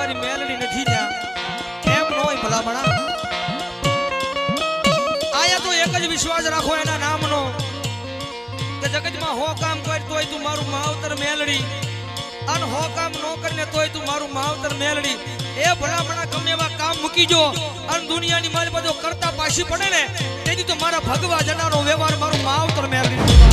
મારી મેલડી નથી જા એમ નોય ભલામણા આયા તો એક જ વિશ્વાસ રાખો એના નામનો કે જગતમાં હો કામ કર તોય તું મારું માવતર મેલડી અન હો કામ નો કરીને તોય તું મારું માવતર મેલડી એ ભલામણા ગમે એવા કામ મૂકી જો અન દુનિયાની મારી બધો કરતા પાછી પડે ને તેથી તો મારા ભગવા જનારો વ્યવહાર મારું માવતર મેલડી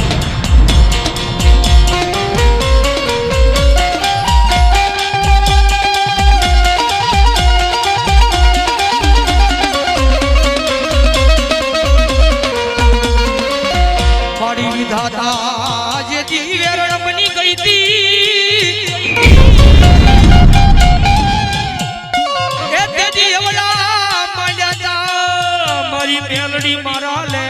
વિધાતા જે દિવ્ય બની ગઈ તી એ તેજી એવડા માંડ્યા મારી મેલડી મારા લે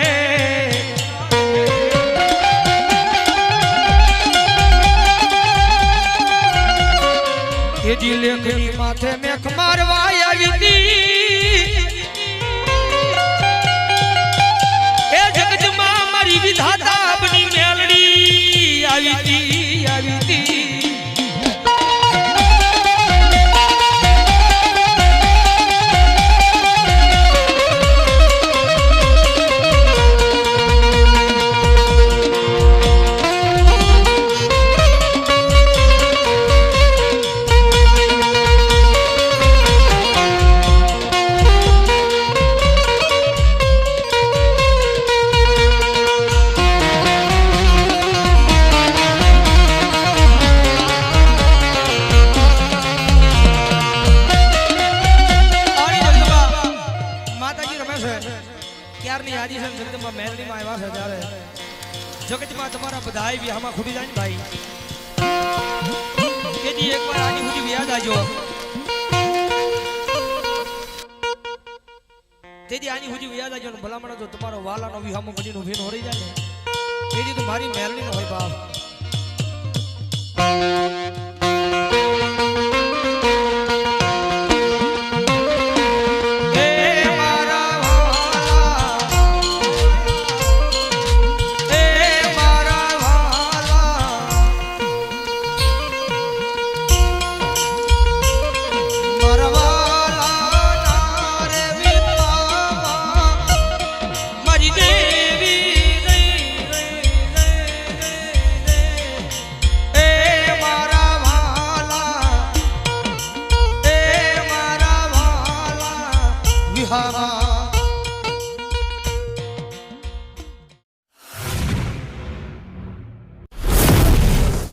તેજી લેખની માથે મેખ મારવા આવી તી એ જગતમાં મારી વિધાતા બની મેલડી આવી તી ક્યારની આજી છે જગદંબા મેલડીમાં આવ્યા છે ત્યારે જગતમાં તમારા બધાય બી આમાં ખૂટી જાય ને ભાઈ કેજી એકવાર આની સુધી વ્યાજ આજો તેજી આની સુધી વ્યાજ આજો ને ભલામણ જો તમારો વાલાનો વિહામો ઘડીનો ભીન હોરી જાય ને તેજી તો મારી મેલડીનો હોય બાપ હા